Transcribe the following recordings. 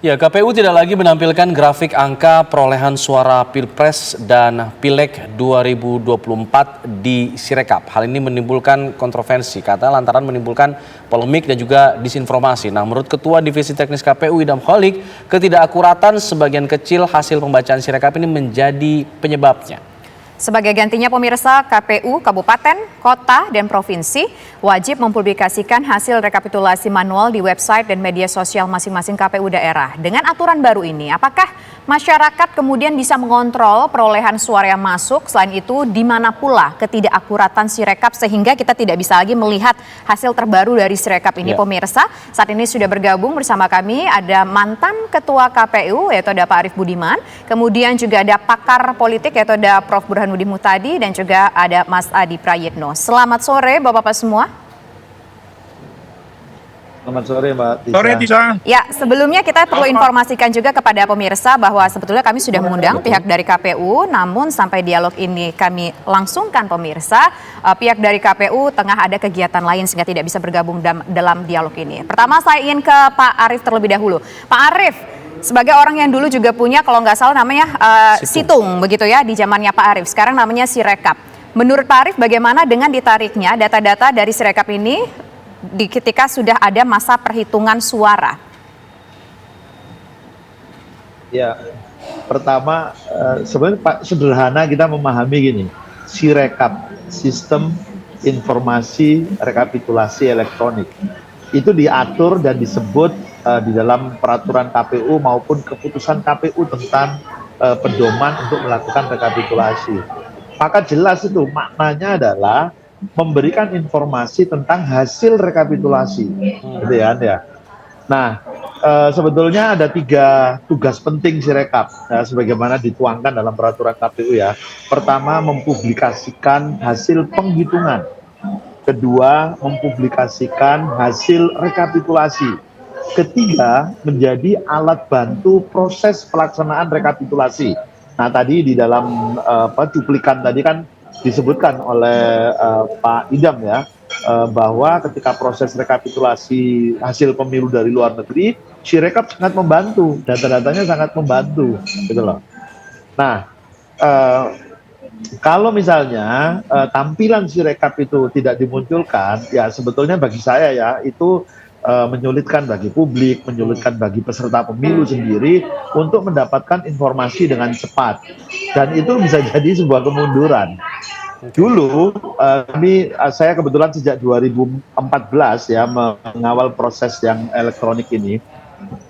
Ya, KPU tidak lagi menampilkan grafik angka perolehan suara Pilpres dan Pileg 2024 di Sirekap. Hal ini menimbulkan kontroversi, karena lantaran menimbulkan polemik dan juga disinformasi. Nah, menurut Ketua Divisi Teknis KPU Idam Holik, ketidakakuratan sebagian kecil hasil pembacaan Sirekap ini menjadi penyebabnya. Sebagai gantinya pemirsa, KPU Kabupaten, Kota, dan Provinsi wajib mempublikasikan hasil rekapitulasi manual di website dan media sosial masing-masing KPU daerah. Dengan aturan baru ini, apakah masyarakat kemudian bisa mengontrol perolehan suara yang masuk? Selain itu, di mana pula ketidakakuratan Sirekap sehingga kita tidak bisa lagi melihat hasil terbaru dari Sirekap ini, pemirsa? Saat ini sudah bergabung bersama kami ada mantan Ketua KPU, yaitu ada Pak Arief Budiman, kemudian juga ada pakar politik, yaitu ada Prof. Burhanuddin Muhtadi, dan juga ada Mas Adi Prayitno. Selamat sore Bapak-Bapak semua. Selamat sore Mbak Tisa. Sore Tisa. Ya, sebelumnya kita perlu informasikan juga kepada pemirsa bahwa sebetulnya kami sudah mengundang pihak dari KPU, namun sampai dialog ini kami langsungkan pemirsa, pihak dari KPU tengah ada kegiatan lain sehingga tidak bisa bergabung dalam dialog ini. Pertama saya ingin ke Pak Arief terlebih dahulu. Pak Arief, sebagai orang yang dulu juga punya, kalau nggak salah namanya Situng, begitu ya, di zamannya Pak Arief. Sekarang namanya Sirekap. Menurut Pak Arief, bagaimana dengan ditariknya data-data dari Sirekap ini ketika sudah ada masa perhitungan suara? Ya, pertama sebenarnya Pak, sederhana kita memahami gini, Sirekap, Sistem Informasi Rekapitulasi Elektronik, itu diatur dan disebut di dalam peraturan KPU maupun keputusan KPU tentang pedoman untuk melakukan rekapitulasi. Maka jelas itu maknanya adalah memberikan informasi tentang hasil rekapitulasi, gitu ya. Nah, sebetulnya ada 3 tugas penting Sirekap, sebagaimana dituangkan dalam peraturan KPU ya. Pertama, mempublikasikan hasil penghitungan. Kedua, mempublikasikan hasil rekapitulasi. Ketiga, menjadi alat bantu proses pelaksanaan rekapitulasi. Nah, tadi di dalam cuplikan tadi kan disebutkan oleh Pak Idam ya, bahwa ketika proses rekapitulasi hasil pemilu dari luar negeri, Sirekap sangat membantu, data-datanya sangat membantu, gitu loh. Nah, kalau misalnya tampilan Sirekap itu tidak dimunculkan, ya sebetulnya bagi saya ya itu menyulitkan bagi publik, menyulitkan bagi peserta pemilu sendiri untuk mendapatkan informasi dengan cepat, dan itu bisa jadi sebuah kemunduran. Dulu saya kebetulan sejak 2014 ya mengawal proses yang elektronik ini.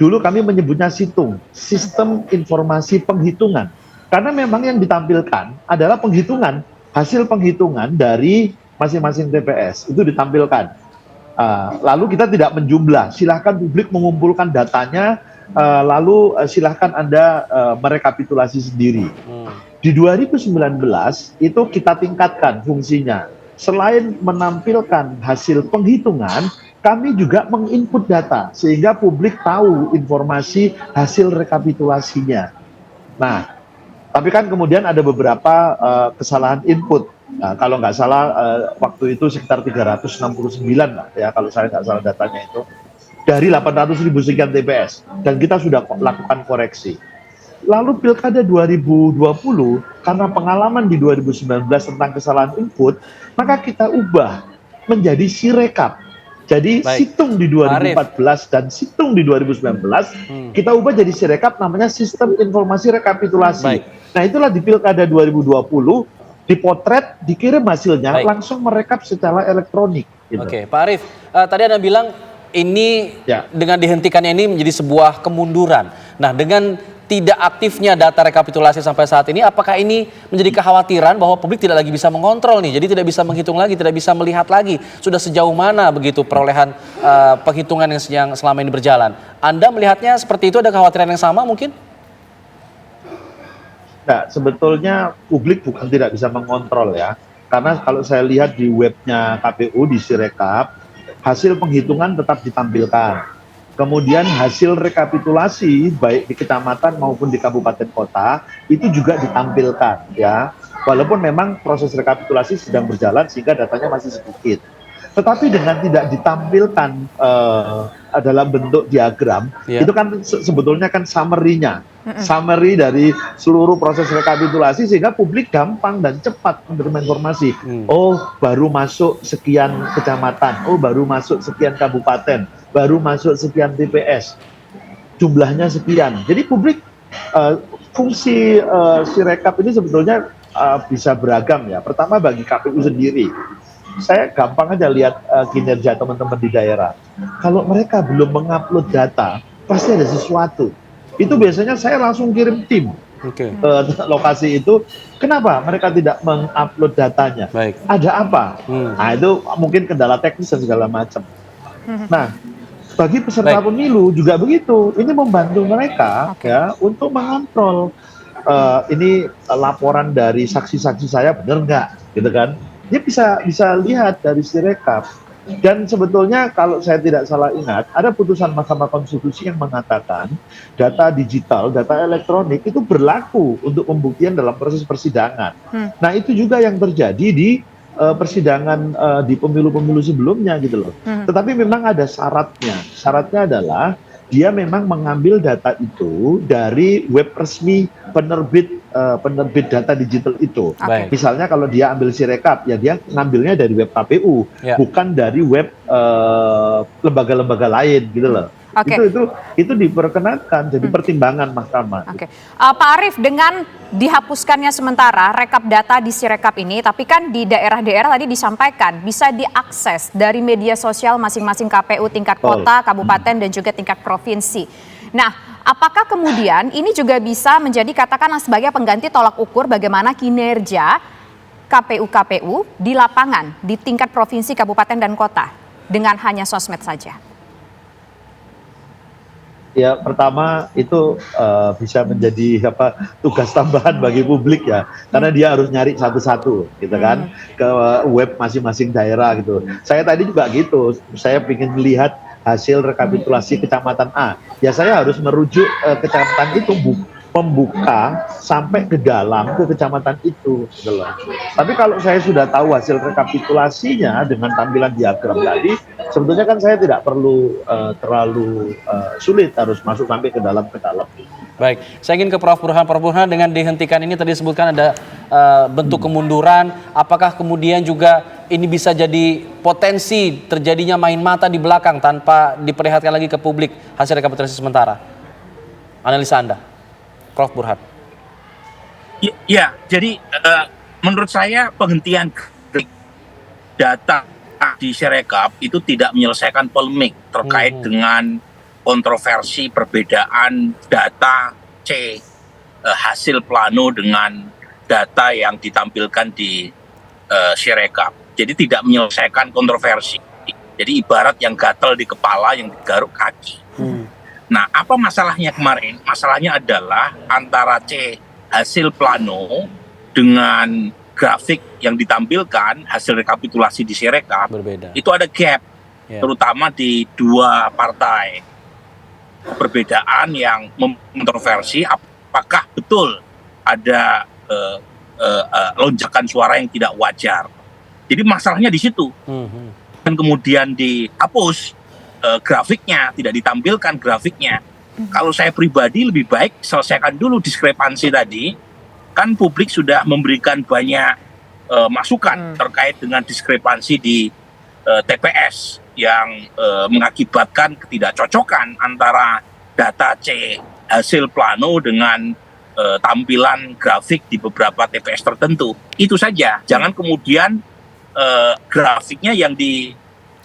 Dulu kami menyebutnya Situng, Sistem Informasi Penghitungan, karena memang yang ditampilkan adalah penghitungan, hasil penghitungan dari masing-masing TPS itu ditampilkan. Lalu kita tidak menjumlah, silahkan publik mengumpulkan datanya, lalu silahkan Anda merekapitulasi sendiri. Di 2019 itu kita tingkatkan fungsinya. Selain menampilkan hasil penghitungan, kami juga menginput data sehingga publik tahu informasi hasil rekapitulasinya. Nah, tapi kan kemudian ada beberapa kesalahan input. Nah, kalau nggak salah waktu itu sekitar 369 lah, ya kalau saya nggak salah datanya itu, dari 800.000 sekian TPS, dan kita sudah lakukan koreksi. Lalu Pilkada 2020, karena pengalaman di 2019 tentang kesalahan input, maka kita ubah menjadi Sirekap. Jadi Situng di 2014 dan Situng di 2019, kita ubah jadi Sirekap, namanya Sistem Informasi Rekapitulasi. Nah, itulah di Pilkada 2020, dipotret, dikirim hasilnya, langsung merekap secara elektronik. Gitu. Oke, Pak Arief, tadi Anda bilang ini dengan dihentikannya ini menjadi sebuah kemunduran. Nah, dengan tidak aktifnya data rekapitulasi sampai saat ini, apakah ini menjadi kekhawatiran bahwa publik tidak lagi bisa mengontrol nih, jadi tidak bisa menghitung lagi, tidak bisa melihat lagi sudah sejauh mana begitu perolehan penghitungan yang selama ini berjalan? Anda melihatnya seperti itu, ada kekhawatiran yang sama mungkin? Nah, sebetulnya publik bukan tidak bisa mengontrol ya, karena kalau saya lihat di webnya KPU di Sirekap, hasil penghitungan tetap ditampilkan. Kemudian hasil rekapitulasi baik di kecamatan maupun di kabupaten kota itu juga ditampilkan ya. Walaupun memang proses rekapitulasi sedang berjalan sehingga datanya masih sedikit. Tetapi dengan tidak ditampilkan dalam bentuk diagram, itu kan sebetulnya kan summary-nya. Summary dari seluruh proses rekapitulasi sehingga publik gampang dan cepat menerima informasi. Oh, baru masuk sekian kecamatan, oh baru masuk sekian kabupaten, baru masuk sekian TPS, jumlahnya sekian. Jadi publik fungsi Sirekap ini sebetulnya bisa beragam ya. Pertama bagi KPU sendiri, saya gampang aja lihat kinerja teman-teman di daerah. Kalau mereka belum mengupload data, pasti ada sesuatu. Itu biasanya saya langsung kirim tim ke lokasi itu. Kenapa mereka tidak mengupload datanya? Ada apa? Nah itu mungkin kendala teknis dan segala macam. Nah, bagi peserta pemilu juga begitu. Ini membantu mereka ya untuk mengontrol ini laporan dari saksi-saksi saya benar nggak, gitu kan? Dia bisa lihat dari Sirekap. Dan sebetulnya kalau saya tidak salah ingat, ada putusan Mahkamah Konstitusi yang mengatakan data digital, data elektronik itu berlaku untuk pembuktian dalam proses persidangan. Nah itu juga yang terjadi di persidangan di pemilu-pemilu sebelumnya gitu loh. Tetapi memang ada syaratnya. Syaratnya adalah dia memang mengambil data itu dari web resmi penerbit data digital itu. Misalnya kalau dia ambil Sirekap, ya dia ngambilnya dari web KPU, bukan dari web lembaga-lembaga lain gitu loh. Itu diperkenankan jadi pertimbangan mahkamah. Pak Arief, dengan dihapuskannya sementara rekap data di Sirekap ini, tapi kan di daerah-daerah tadi disampaikan bisa diakses dari media sosial masing-masing KPU tingkat kota, kabupaten, dan juga tingkat provinsi. Nah, apakah kemudian ini juga bisa menjadi katakanlah sebagai pengganti tolak ukur bagaimana kinerja KPU-KPU di lapangan, di tingkat provinsi, kabupaten, dan kota dengan hanya sosmed saja? Ya, pertama itu bisa menjadi tugas tambahan bagi publik ya, karena dia harus nyari satu-satu, gitu kan, ke web masing-masing daerah gitu. Saya tadi juga gitu, saya ingin melihat hasil rekapitulasi kecamatan A. Ya saya harus merujuk kecamatan itu, membuka sampai ke dalam ke kecamatan itu. Gitu loh. Tapi kalau saya sudah tahu hasil rekapitulasinya dengan tampilan diagram tadi, sebetulnya kan saya tidak perlu terlalu sulit harus masuk sampai ke dalam. Baik, saya ingin ke Prof. Burhan. Prof. Burhan, dengan dihentikan ini tadi disebutkan ada bentuk kemunduran. Apakah kemudian juga ini bisa jadi potensi terjadinya main mata di belakang tanpa diperlihatkan lagi ke publik hasil rekapitulasi sementara? Analisa Anda, Prof. Burhan. Ya, jadi menurut saya penghentian data di Sirekap itu tidak menyelesaikan polemik terkait dengan kontroversi perbedaan data hasil plano dengan data yang ditampilkan di Sirekap. Jadi tidak menyelesaikan kontroversi. Jadi ibarat yang gatal di kepala, yang digaruk kaki. Nah, apa masalahnya kemarin? Masalahnya adalah antara hasil plano dengan grafik yang ditampilkan hasil rekapitulasi di Sirekap berbeda. Itu ada gap, terutama di dua partai. Perbedaan yang kontroversi, apakah betul ada lonjakan suara yang tidak wajar. Jadi masalahnya di situ. Dan kemudian dihapus grafiknya, tidak ditampilkan grafiknya. Kalau saya pribadi lebih baik selesaikan dulu diskrepansi tadi. Kan publik sudah memberikan banyak masukan terkait dengan diskrepansi di TPS yang mengakibatkan ketidakcocokan antara data hasil plano dengan tampilan grafik di beberapa TPS tertentu. Itu saja. Jangan kemudian grafiknya yang di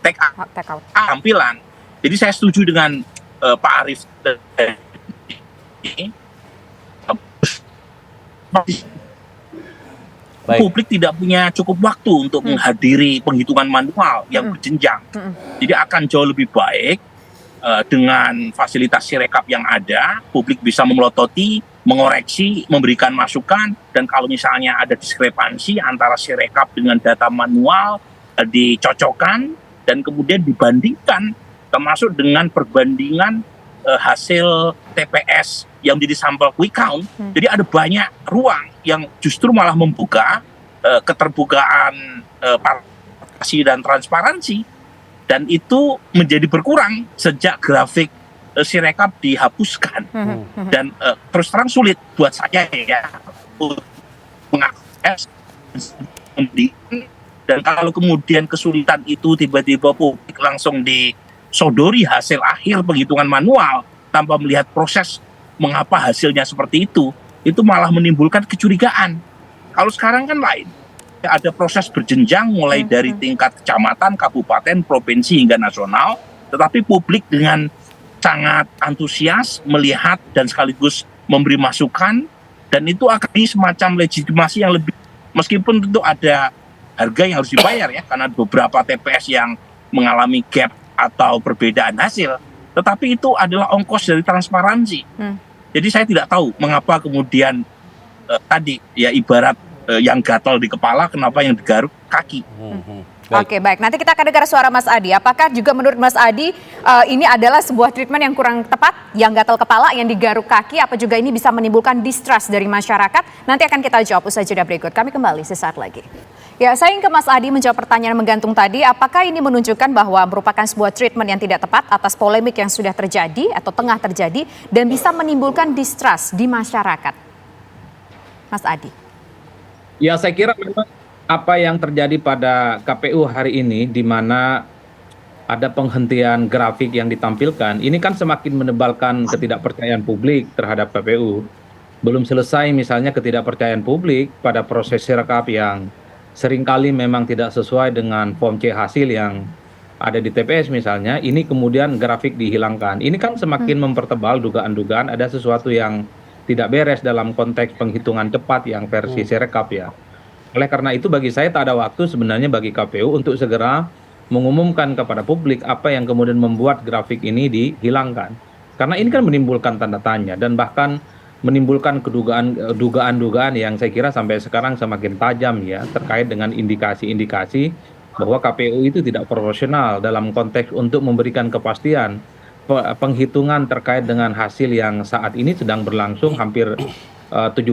take out tampilan. Jadi saya setuju dengan Pak Arief ini. Publik tidak punya cukup waktu untuk menghadiri penghitungan manual yang berjenjang. Jadi akan jauh lebih baik dengan fasilitas Sirekap yang ada, publik bisa memelototi, mengoreksi, memberikan masukan, dan kalau misalnya ada diskrepansi antara Sirekap dengan data manual, dicocokkan dan kemudian dibandingkan, termasuk dengan perbandingan hasil TPS yang menjadi sampel quick count. Jadi ada banyak ruang yang justru malah membuka keterbukaan dan transparansi, dan itu menjadi berkurang sejak grafik Sirekap dihapuskan. Dan terus terang sulit buat saya ya untuk mengakses, dan kalau kemudian kesulitan itu tiba-tiba publik langsung disodori hasil akhir penghitungan manual tanpa melihat proses mengapa hasilnya seperti itu malah menimbulkan kecurigaan. Kalau sekarang kan lain, ada proses berjenjang mulai dari tingkat kecamatan, kabupaten, provinsi hingga nasional, tetapi publik dengan sangat antusias melihat dan sekaligus memberi masukan, dan itu akan semacam legitimasi yang lebih, meskipun tentu ada harga yang harus dibayar ya, karena beberapa TPS yang mengalami gap atau perbedaan hasil, tetapi itu adalah ongkos dari transparansi. Jadi saya tidak tahu mengapa kemudian tadi ya ibarat yang gatal di kepala, kenapa yang digaruk kaki. Oke, baik. Nanti kita akan dengar suara Mas Adi. Apakah juga menurut Mas Adi ini adalah sebuah treatment yang kurang tepat, yang gatal kepala, yang digaruk kaki, apa juga ini bisa menimbulkan distrust dari masyarakat? Nanti akan kita jawab usai jeda berikut. Kami kembali sesaat lagi. Ya, saya ingin ke Mas Adi menjawab pertanyaan menggantung tadi. Apakah ini menunjukkan bahwa merupakan sebuah treatment yang tidak tepat atas polemik yang sudah terjadi atau tengah terjadi dan bisa menimbulkan distrust di masyarakat? Mas Adi. Ya, saya kira memang apa yang terjadi pada KPU hari ini, di mana ada penghentian grafik yang ditampilkan, ini kan semakin menebalkan ketidakpercayaan publik terhadap KPU. Belum selesai misalnya ketidakpercayaan publik pada proses Sirekap yang seringkali memang tidak sesuai dengan form C hasil yang ada di TPS misalnya, ini kemudian grafik dihilangkan. Ini kan semakin mempertebal dugaan-dugaan ada sesuatu yang tidak beres dalam konteks penghitungan cepat yang versi Sirekap ya. Oleh karena itu bagi saya tak ada waktu sebenarnya bagi KPU untuk segera mengumumkan kepada publik apa yang kemudian membuat grafik ini dihilangkan. Karena ini kan menimbulkan tanda tanya dan bahkan menimbulkan dugaan-dugaan yang saya kira sampai sekarang semakin tajam ya, terkait dengan indikasi-indikasi bahwa KPU itu tidak profesional dalam konteks untuk memberikan kepastian penghitungan terkait dengan hasil yang saat ini sedang berlangsung hampir 70%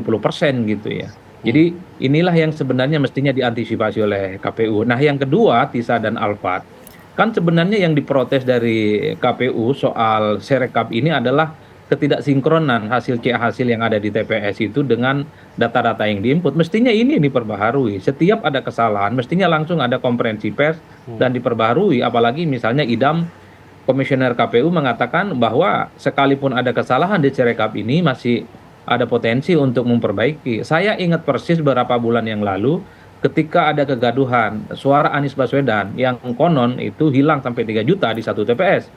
gitu ya. Jadi inilah yang sebenarnya mestinya diantisipasi oleh KPU. Nah yang kedua, Tisa dan Alfat, kan sebenarnya yang diprotes dari KPU soal Sirekap ini adalah ketidaksinkronan hasil C hasil yang ada di TPS itu dengan data-data yang diinput. Mestinya ini diperbaharui. Setiap ada kesalahan, mestinya langsung ada konferensi pers dan diperbaharui. Apalagi misalnya Idam, Komisioner KPU mengatakan bahwa sekalipun ada kesalahan di Sirekap ini masih ada potensi untuk memperbaiki. Saya ingat persis beberapa bulan yang lalu ketika ada kegaduhan suara Anies Baswedan yang konon itu hilang sampai 3 juta di satu TPS.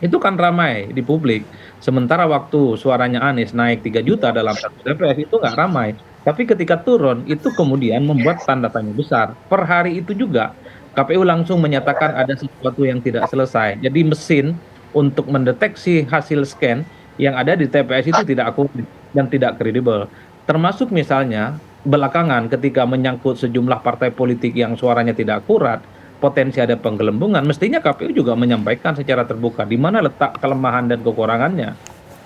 Itu kan ramai di publik. Sementara waktu suaranya Anies naik 3 juta dalam satu TPS itu nggak ramai. Tapi ketika turun itu kemudian membuat tanda tanya besar. Per hari itu juga KPU langsung menyatakan ada sesuatu yang tidak selesai. Jadi mesin untuk mendeteksi hasil scan yang ada di TPS itu tidak akurat dan tidak kredibel. Termasuk misalnya belakangan ketika menyangkut sejumlah partai politik yang suaranya tidak akurat, potensi ada penggelembungan, mestinya KPU juga menyampaikan secara terbuka di mana letak kelemahan dan kekurangannya.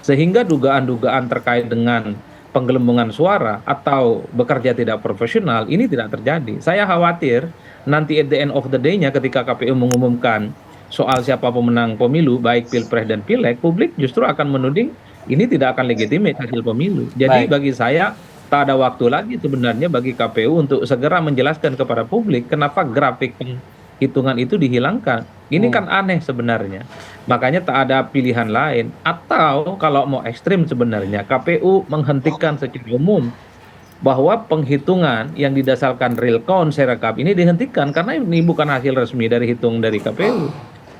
Sehingga dugaan-dugaan terkait dengan penggelembungan suara atau bekerja tidak profesional ini tidak terjadi. Saya khawatir nanti at the end of the day-nya ketika KPU mengumumkan soal siapa pemenang pemilu, baik Pilpres dan Pileg, publik justru akan menuding ini tidak akan legitimate hasil pemilu. Jadi bagi saya tak ada waktu lagi sebenarnya bagi KPU untuk segera menjelaskan kepada publik kenapa grafik penghitungan itu dihilangkan. Ini kan aneh sebenarnya. Makanya tak ada pilihan lain. Atau kalau mau ekstrim sebenarnya KPU menghentikan secara umum bahwa penghitungan yang didasarkan real count Sirekap ini dihentikan karena ini bukan hasil resmi dari hitung dari KPU.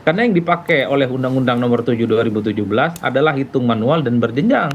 Karena yang dipakai oleh Undang-Undang Nomor 7 2017 adalah hitung manual dan berjenjang,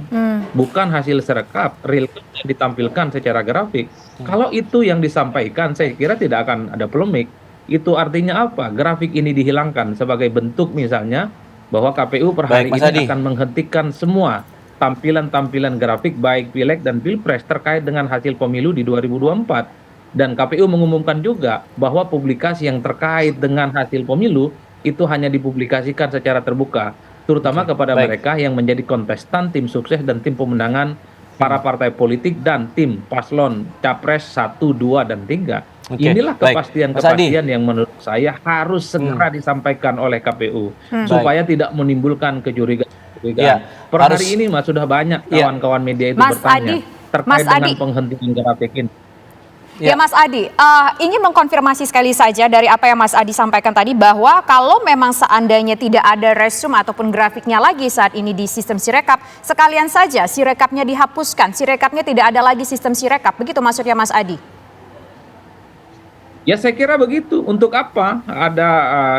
bukan hasil Sirekap real count yang ditampilkan secara grafik. Kalau itu yang disampaikan, saya kira tidak akan ada polemik. Itu artinya apa? Grafik ini dihilangkan sebagai bentuk misalnya bahwa KPU per hari ini akan menghentikan semua tampilan-tampilan grafik baik Pileg dan Pilpres terkait dengan hasil pemilu di 2024. Dan KPU mengumumkan juga bahwa publikasi yang terkait dengan hasil pemilu itu hanya dipublikasikan secara terbuka, terutama kepada mereka yang menjadi kontestan tim sukses dan tim pemenangan para partai politik dan tim paslon capres 1, 2, dan 3. Oke, Inilah baik. kepastian-kepastian yang menurut saya harus segera disampaikan oleh KPU supaya tidak menimbulkan kecurigaan. Iya, Per harus- hari ini Mas sudah banyak Iya. kawan-kawan media itu Mas bertanya Adi, terkait Mas dengan Adi. penghentian grafik ini. Ya Mas Adi, ingin mengkonfirmasi sekali saja dari apa yang Mas Adi sampaikan tadi bahwa kalau memang seandainya tidak ada resume ataupun grafiknya lagi saat ini di sistem Sirekap, sekalian saja Sirekapnya dihapuskan, Sirekapnya tidak ada lagi sistem Sirekap, begitu maksudnya Mas Adi? Ya saya kira begitu. Untuk apa ada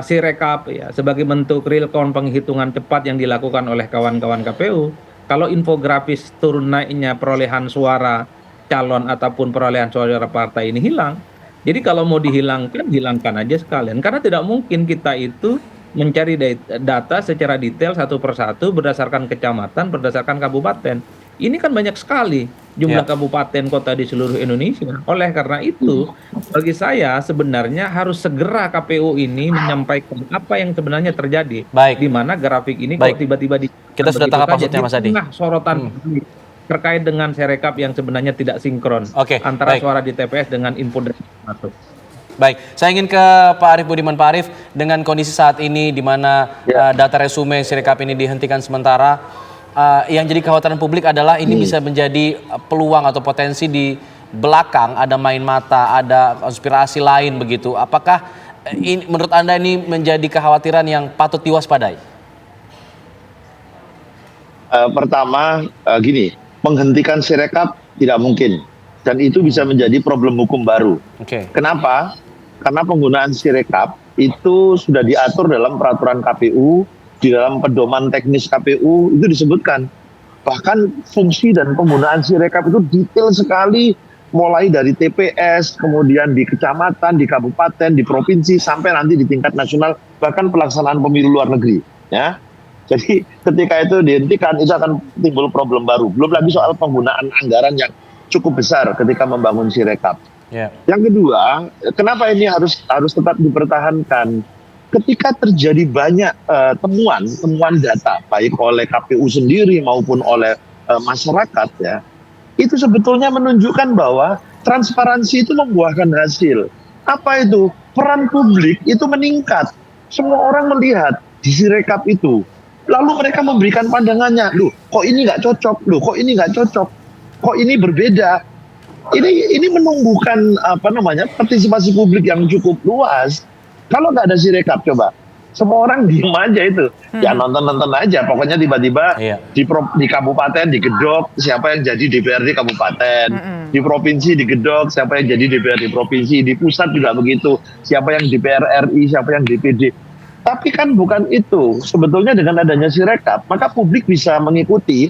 Sirekap ya sebagai bentuk real count penghitungan cepat yang dilakukan oleh kawan-kawan KPU. Kalau infografis turun naiknya perolehan suara calon ataupun perolehan suara partai ini hilang. Jadi kalau mau dihilangkan, hilangkan aja sekalian. Karena tidak mungkin kita itu mencari data secara detail satu persatu berdasarkan kecamatan, berdasarkan kabupaten. Ini kan banyak sekali jumlah kabupaten kota di seluruh Indonesia. Oleh karena itu, bagi saya sebenarnya harus segera KPU ini menyampaikan apa yang sebenarnya terjadi. Baik. Di mana grafik ini Baik. kok tiba-tiba Kita sudah begitu tangkap saja. maksudnya, Mas Adi. Di tengah sorotan terkait dengan Sirekap yang sebenarnya tidak sinkron Oke, antara baik. suara di TPS dengan input dari masuk. Baik, saya ingin ke Pak Arief Budiman. Pak Arief, dengan kondisi saat ini di mana data resume Sirekap ini dihentikan sementara, yang jadi kekhawatiran publik adalah ini bisa menjadi peluang atau potensi di belakang ada main mata, ada konspirasi lain begitu. Apakah ini, menurut Anda ini menjadi kekhawatiran yang patut diwaspadai? Pertama, gini, menghentikan Sirekap tidak mungkin. Dan itu bisa menjadi problem hukum baru. Oke. Kenapa? Karena penggunaan Sirekap itu sudah diatur dalam peraturan KPU, di dalam pedoman teknis KPU itu disebutkan. Bahkan fungsi dan penggunaan Sirekap itu detail sekali, mulai dari TPS, kemudian di kecamatan, di kabupaten, di provinsi, sampai nanti di tingkat nasional, bahkan pelaksanaan pemilu luar negeri. Ya. Jadi ketika itu dihentikan, itu akan timbul problem baru. Belum lagi soal penggunaan anggaran yang cukup besar ketika membangun Sirekap. Yang kedua, kenapa ini harus tetap dipertahankan? Ketika terjadi banyak temuan data, baik oleh KPU sendiri maupun oleh masyarakat, ya, itu sebetulnya menunjukkan bahwa transparansi itu membuahkan hasil. Apa itu? Peran publik itu meningkat. Semua orang melihat di Sirekap itu. Lalu mereka memberikan pandangannya, loh kok ini nggak cocok, loh kok ini nggak cocok, kok ini berbeda. Ini menumbuhkan partisipasi publik yang cukup luas. Kalau nggak ada Sirekap, coba semua orang diem aja itu, ya nonton aja. Pokoknya tiba-tiba di kabupaten digedok siapa yang jadi DPRD kabupaten, di provinsi digedok siapa yang jadi DPRD provinsi, di pusat juga begitu, siapa yang DPR RI, siapa yang DPD. Tapi kan bukan itu. Sebetulnya dengan adanya Sirekap, maka publik bisa mengikuti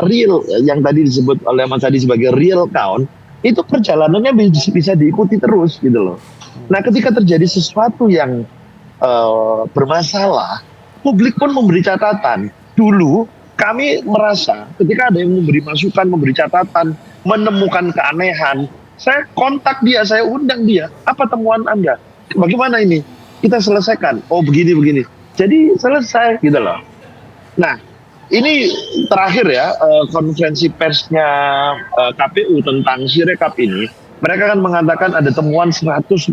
real yang tadi disebut oleh Mas Adi sebagai real count, itu perjalanannya bisa diikuti terus gitu loh. Nah, ketika terjadi sesuatu yang bermasalah, publik pun memberi catatan. Dulu kami merasa ketika ada yang memberi masukan, memberi catatan, menemukan keanehan, saya kontak dia, saya undang dia. Apa temuan Anda? Bagaimana ini? Kita selesaikan. Oh begini. Jadi selesai gitu loh. Nah, ini terakhir ya, konferensi persnya KPU tentang Sirekap ini, mereka kan mengatakan ada temuan 154.000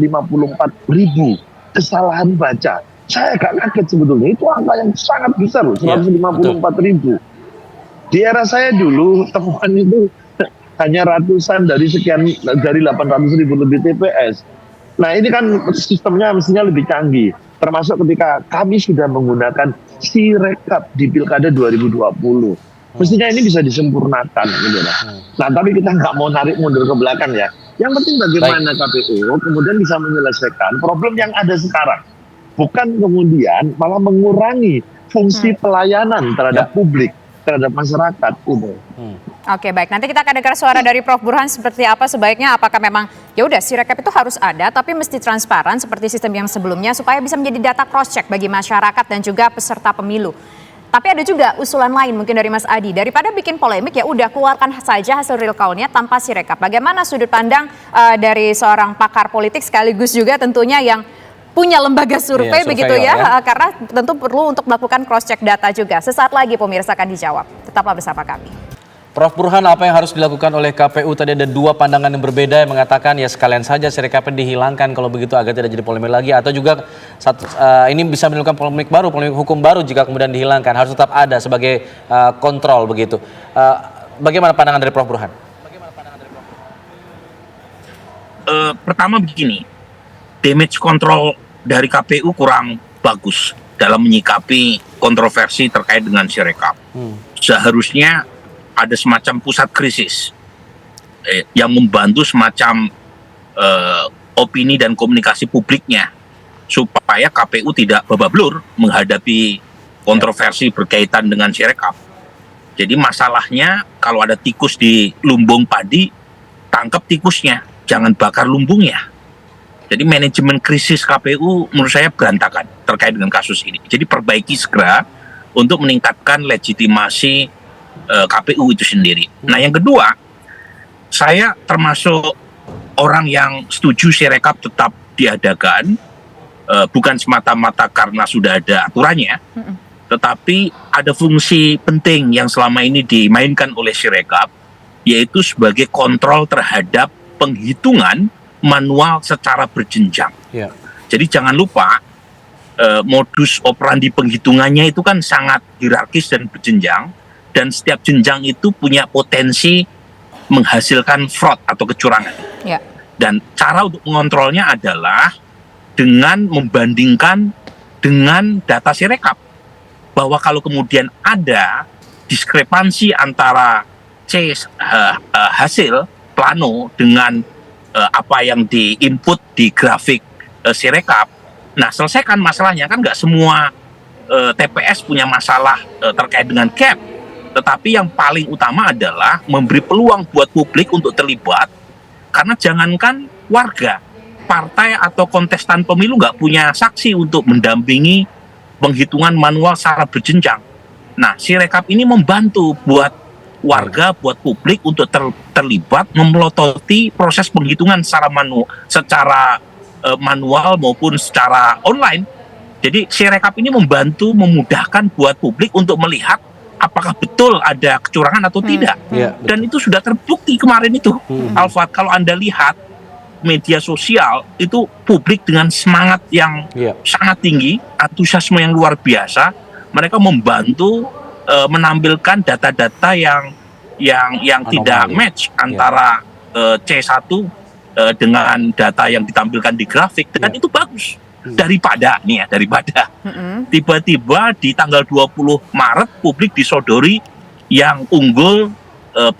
kesalahan baca. Saya agak kaget sebetulnya, itu angka yang sangat besar loh, 154.000. Di era saya dulu, temuan itu hanya ratusan dari 800.000 lebih TPS. Nah ini kan sistemnya mestinya lebih canggih, termasuk ketika kami sudah menggunakan Sirekap di Pilkada 2020. Mestinya ini bisa disempurnakan gitu lah. Nah tapi kita nggak mau narik mundur ke belakang ya. Yang penting bagaimana KPU kemudian bisa menyelesaikan problem yang ada sekarang. Bukan kemudian malah mengurangi fungsi pelayanan terhadap publik, terhadap masyarakat gitu. Oke, baik. Nanti kita akan dengar suara dari Prof Burhan seperti apa sebaiknya. Apakah memang ya udah Sirekap itu harus ada tapi mesti transparan seperti sistem yang sebelumnya supaya bisa menjadi data cross check bagi masyarakat dan juga peserta pemilu. Tapi ada juga usulan lain mungkin dari Mas Adi. Daripada bikin polemik ya udah keluarkan saja hasil real count-nya tanpa Sirekap. Bagaimana sudut pandang dari seorang pakar politik sekaligus juga tentunya yang punya lembaga survei begitu ya. Karena tentu perlu untuk melakukan cross check data juga. Sesaat lagi pemirsa akan dijawab. Tetaplah bersama kami. Prof. Burhan, apa yang harus dilakukan oleh KPU? Tadi ada dua pandangan yang berbeda yang mengatakan ya sekalian saja Sirekap dihilangkan kalau begitu agar tidak jadi polemik lagi, atau juga ini bisa menimbulkan polemik baru, polemik hukum baru jika kemudian dihilangkan, harus tetap ada sebagai kontrol begitu. Bagaimana pandangan dari Prof. Burhan? Pertama begini, damage control dari KPU kurang bagus dalam menyikapi kontroversi terkait dengan Sirekap. Seharusnya ada semacam pusat krisis yang membantu semacam opini dan komunikasi publiknya supaya KPU tidak babak-belur menghadapi kontroversi berkaitan dengan Sirekap. Jadi masalahnya kalau ada tikus di lumbung padi, tangkap tikusnya, jangan bakar lumbungnya. Jadi manajemen krisis KPU menurut saya berantakan terkait dengan kasus ini. Jadi perbaiki segera untuk meningkatkan legitimasi KPU itu sendiri. Nah, yang kedua, saya termasuk orang yang setuju Sirekap tetap diadakan, bukan semata-mata karena sudah ada aturannya, tetapi ada fungsi penting yang selama ini dimainkan oleh Sirekap, yaitu sebagai kontrol terhadap penghitungan manual secara berjenjang. Jadi jangan lupa, modus operandi penghitungannya itu kan sangat hierarkis dan berjenjang, dan setiap jenjang itu punya potensi menghasilkan fraud atau kecurangan. Dan cara untuk mengontrolnya adalah dengan membandingkan dengan data Sirekap. Bahwa kalau kemudian ada diskrepansi antara hasil plano dengan apa yang diinput di grafik Sirekap, nah selesaikan masalahnya. Kan nggak semua TPS punya masalah terkait dengan CAP. Tetapi yang paling utama adalah memberi peluang buat publik untuk terlibat, karena jangankan warga, partai atau kontestan pemilu nggak punya saksi untuk mendampingi penghitungan manual secara berjenjang. Nah, Sirekap ini membantu buat warga, buat publik untuk terlibat memelototi proses penghitungan secara manual maupun secara online. Jadi Sirekap ini membantu, memudahkan buat publik untuk melihat apakah betul ada kecurangan atau tidak. Dan itu sudah terbukti kemarin itu. Alfat, kalau Anda lihat media sosial itu publik dengan semangat yang sangat tinggi, antusiasme yang luar biasa, mereka membantu menampilkan data-data yang tidak match antara C1 dengan data yang ditampilkan di grafik, dan itu bagus. Daripada tiba-tiba di tanggal 20 Maret publik disodori yang unggul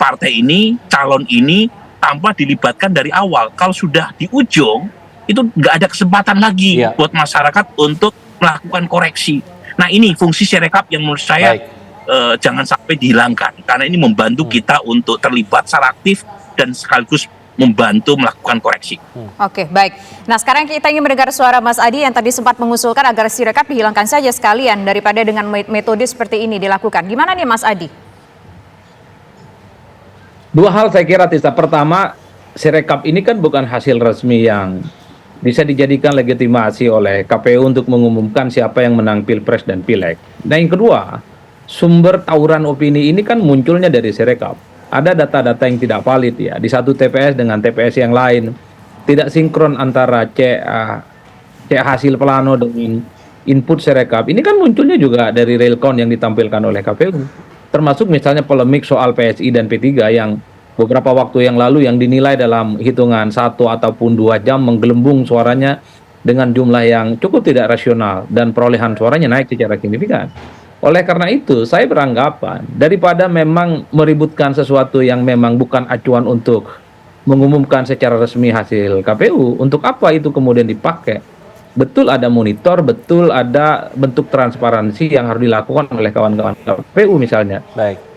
partai ini, calon ini, tanpa dilibatkan dari awal. Kalau sudah di ujung, itu nggak ada kesempatan lagi buat masyarakat untuk melakukan koreksi. Nah, ini fungsi Sirekap yang menurut saya jangan sampai dihilangkan, karena ini membantu kita untuk terlibat secara aktif dan sekaligus membantu melakukan koreksi. Oke, baik. Nah, sekarang kita ingin mendengar suara Mas Adi yang tadi sempat mengusulkan agar Sirekap dihilangkan saja sekalian daripada dengan metode seperti ini dilakukan. Gimana nih Mas Adi? Dua hal saya kira, Tisa. Pertama, Sirekap ini kan bukan hasil resmi yang bisa dijadikan legitimasi oleh KPU untuk mengumumkan siapa yang menang Pilpres dan Pileg. Nah, yang kedua, sumber tawuran opini ini kan munculnya dari Sirekap. Ada data-data yang tidak valid ya di satu TPS dengan TPS yang lain, tidak sinkron antara cek hasil plano dengan input Sirekap. Ini kan munculnya juga dari real count yang ditampilkan oleh KPU, termasuk misalnya polemik soal PSI dan P3 yang beberapa waktu yang lalu yang dinilai dalam hitungan 1 ataupun 2 jam menggelembung suaranya dengan jumlah yang cukup tidak rasional dan perolehan suaranya naik secara signifikan. Oleh karena itu, saya beranggapan daripada memang meributkan sesuatu yang memang bukan acuan untuk mengumumkan secara resmi hasil KPU, untuk apa itu kemudian dipakai? Betul ada monitor, betul ada bentuk transparansi yang harus dilakukan oleh kawan-kawan KPU misalnya.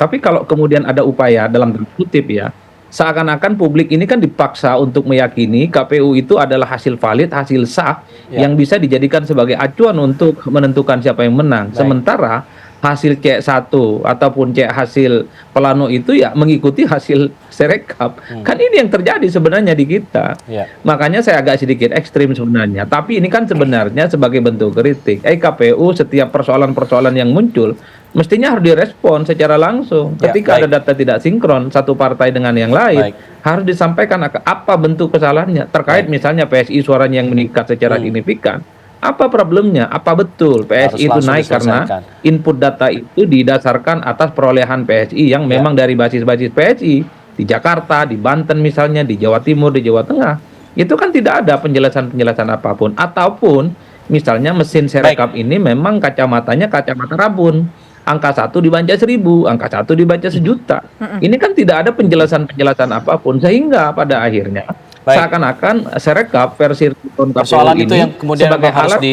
Tapi kalau kemudian ada upaya dalam tanda kutip ya, seakan-akan publik ini kan dipaksa untuk meyakini KPU itu adalah hasil valid, hasil sah yang bisa dijadikan sebagai acuan untuk menentukan siapa yang menang. Sementara hasil C1 ataupun hasil plano itu ya mengikuti hasil Sirekap. Kan ini yang terjadi sebenarnya di kita. Makanya saya agak sedikit ekstrim sebenarnya. Tapi ini kan sebenarnya sebagai bentuk kritik. KPU setiap persoalan-persoalan yang muncul mestinya harus direspon secara langsung. Ya, Ketika ada baik. data tidak sinkron satu partai dengan yang lain, Baik. harus disampaikan apa bentuk kesalahannya. Terkait misalnya PSI suaranya yang meningkat secara signifikan. Apa problemnya? Apa betul Harus PSI itu langsung naik karena diselesaikan. input data itu didasarkan atas perolehan PSI yang memang dari basis-basis PSI di Jakarta, di Banten misalnya, di Jawa Timur, di Jawa Tengah. Itu kan tidak ada penjelasan-penjelasan apapun. Ataupun misalnya mesin Sirekap ini memang kacamatanya kacamata rabun. Angka 1 dibaca 1.000, angka 1 dibaca 1.000.000. Ini kan tidak ada penjelasan-penjelasan apapun. Sehingga pada akhirnya Baik. seakan-akan Sirekap versi KPU Persoalan itu ini yang kemudian sebagai memang harus alat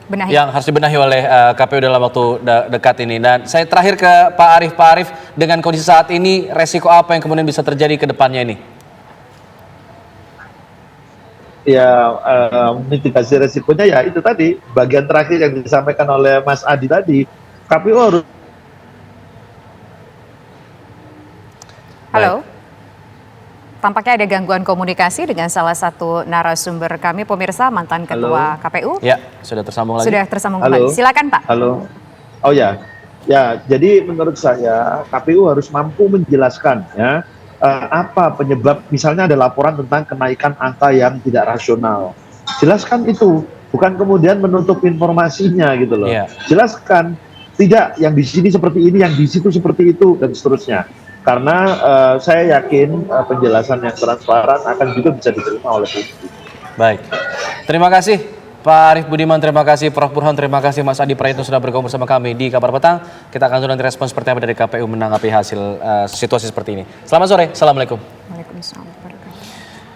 Benahi. yang harus dibenahi oleh KPU dalam waktu dekat ini. Dan saya terakhir ke Pak Arief. Pak Arief, dengan kondisi saat ini, resiko apa yang kemudian bisa terjadi ke depannya ini? Ya, mitigasi resikonya ya itu tadi, bagian terakhir yang disampaikan oleh Mas Adi tadi, KPU harus. Halo. Tampaknya ada gangguan komunikasi dengan salah satu narasumber kami, pemirsa, mantan Ketua KPU. Ya, sudah tersambung lagi. Sudah tersambung Halo. kembali. Silakan, Pak. Halo. Oh ya, ya. Jadi menurut saya KPU harus mampu menjelaskan ya apa penyebab. Misalnya ada laporan tentang kenaikan angka yang tidak rasional. Jelaskan itu, bukan kemudian menutup informasinya gitu loh. Iya. Jelaskan, tidak yang di sini seperti ini, yang di situ seperti itu dan seterusnya. Karena saya yakin penjelasan yang transparan akan juga bisa diterima oleh publik. Baik. Terima kasih Pak Arief Budiman, terima kasih Prof. Burhan, terima kasih Mas Adi Praetno sudah bergabung bersama kami di Kabar Petang. Kita akan tunggu nanti respon seperti apa dari KPU menanggapi hasil situasi seperti ini. Selamat sore, Assalamualaikum. Waalaikumsalam.